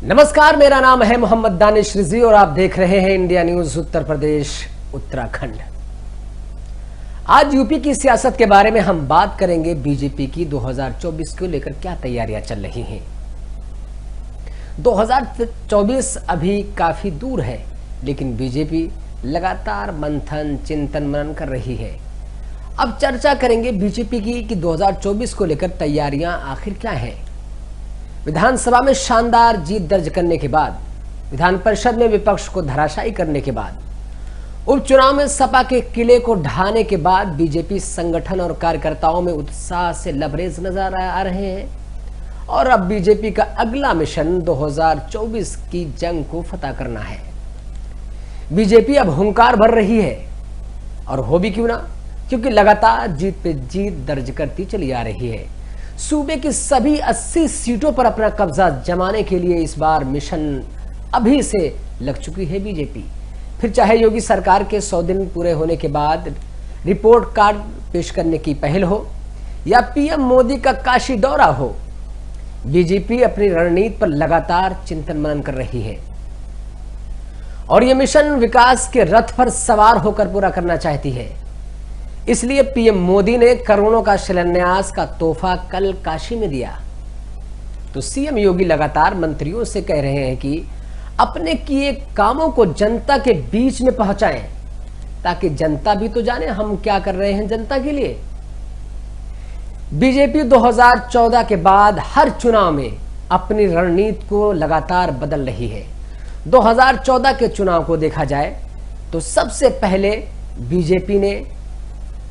नमस्कार, मेरा नाम है मोहम्मद दानिश रिजवी और आप देख रहे हैं इंडिया न्यूज उत्तर प्रदेश उत्तराखंड। आज यूपी की सियासत के बारे में हम बात करेंगे। बीजेपी की 2024 को लेकर क्या तैयारियां चल रही हैं। 2024 अभी काफी दूर है, लेकिन बीजेपी लगातार मंथन चिंतन मनन कर रही है। अब चर्चा करेंगे बीजेपी की कि 2024 को लेकर तैयारियां आखिर क्या हैं। विधानसभा में शानदार जीत दर्ज करने के बाद, विधान परिषद में विपक्ष को धराशायी करने के बाद, उपचुनाव में सपा के किले को ढहाने के बाद बीजेपी संगठन और कार्यकर्ताओं में उत्साह से लबरेज नजर आ रहे हैं। और अब बीजेपी का अगला मिशन 2024 की जंग को फतह करना है। बीजेपी अब हुंकार भर रही है, और हो भी क्यों ना, क्योंकि लगातार जीत पे जीत दर्ज करती चली आ रही है। सूबे की सभी 80 सीटों पर अपना कब्जा जमाने के लिए इस बार मिशन अभी से लग चुकी है बीजेपी। फिर चाहे योगी सरकार के 100 दिन पूरे होने के बाद रिपोर्ट कार्ड पेश करने की पहल हो या पीएम मोदी का काशी दौरा हो, बीजेपी अपनी रणनीति पर लगातार चिंतन मनन कर रही है और यह मिशन विकास के रथ पर सवार होकर पूरा करना चाहती है। इसलिए पीएम मोदी ने करोड़ों का शिलान्यास का तोहफा कल काशी में दिया। तो सीएम योगी लगातार मंत्रियों से कह रहे हैं कि अपने किए कामों को जनता के बीच में पहुंचाएं, ताकि जनता भी तो जाने हम क्या कर रहे हैं जनता के लिए। बीजेपी 2014 के बाद हर चुनाव में अपनी रणनीति को लगातार बदल रही है। 2014 के चुनाव को देखा जाए तो सबसे पहले बीजेपी ने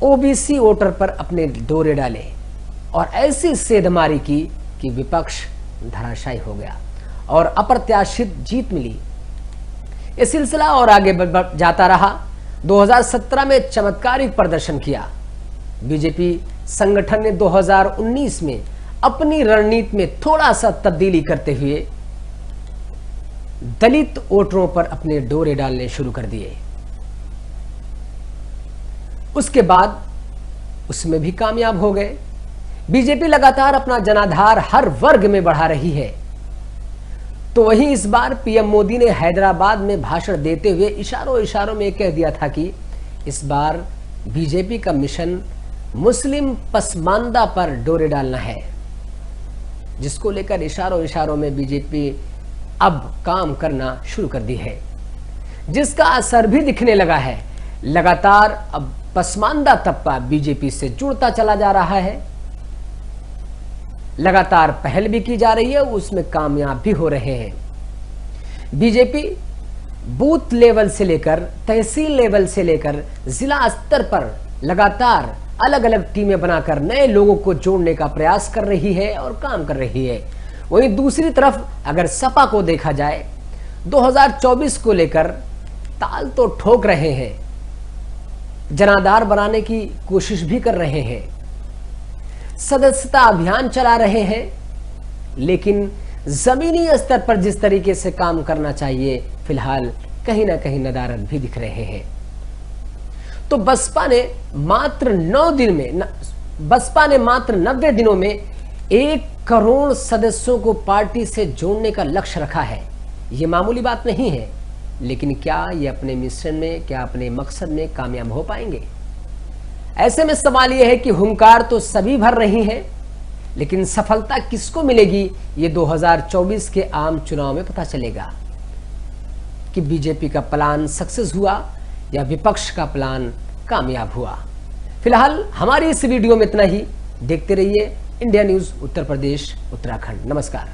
ओबीसी वोटर पर अपने डोरे डाले और ऐसी सेधमारी की कि विपक्ष धराशायी हो गया और अप्रत्याशित जीत मिली। यह सिलसिला और आगे जाता रहा। 2017 में चमत्कारिक प्रदर्शन किया। बीजेपी संगठन ने 2019 में अपनी रणनीति में थोड़ा सा तब्दीली करते हुए दलित वोटरों पर अपने डोरे डालने शुरू कर दिए। उसके बाद उसमें भी कामयाब हो गए। बीजेपी लगातार अपना जनाधार हर वर्ग में बढ़ा रही है। तो वहीं इस बार पीएम मोदी ने हैदराबाद में भाषण देते हुए इशारों इशारों में कह दिया था कि इस बार बीजेपी का मिशन मुस्लिम पसमानदा पर डोरे डालना है, जिसको लेकर इशारों इशारों में बीजेपी अब काम करना शुरू कर दी है, जिसका असर भी दिखने लगा है। लगातार अब पसमानदा तबका बीजेपी से जुड़ता चला जा रहा है। लगातार पहल भी की जा रही है, उसमें कामयाब भी हो रहे हैं। बीजेपी बूथ लेवल से लेकर तहसील लेवल से लेकर जिला स्तर पर लगातार अलग अलग टीमें बनाकर नए लोगों को जोड़ने का प्रयास कर रही है और काम कर रही है। वहीं दूसरी तरफ अगर सपा को देखा जाए, 2024 को लेकर ताल तो ठोक रहे हैं, जनाधार बनाने की कोशिश भी कर रहे हैं, सदस्यता अभियान चला रहे हैं, लेकिन जमीनी स्तर पर जिस तरीके से काम करना चाहिए फिलहाल कहीं ना कहीं नदारद भी दिख रहे हैं। तो बसपा ने मात्र 90 दिनों में 1 करोड़ सदस्यों को पार्टी से जोड़ने का लक्ष्य रखा है। यह मामूली बात नहीं है, लेकिन क्या ये अपने मिशन में, क्या अपने मकसद में कामयाब हो पाएंगे? ऐसे में सवाल यह है कि हुंकार तो सभी भर रही हैं, लेकिन सफलता किसको मिलेगी ये 2024 के आम चुनाव में पता चलेगा कि बीजेपी का प्लान सक्सेस हुआ या विपक्ष का प्लान कामयाब हुआ। फिलहाल हमारी इस वीडियो में इतना ही। देखते रहिए इंडिया न्यूज उत्तर प्रदेश उत्तराखंड। नमस्कार।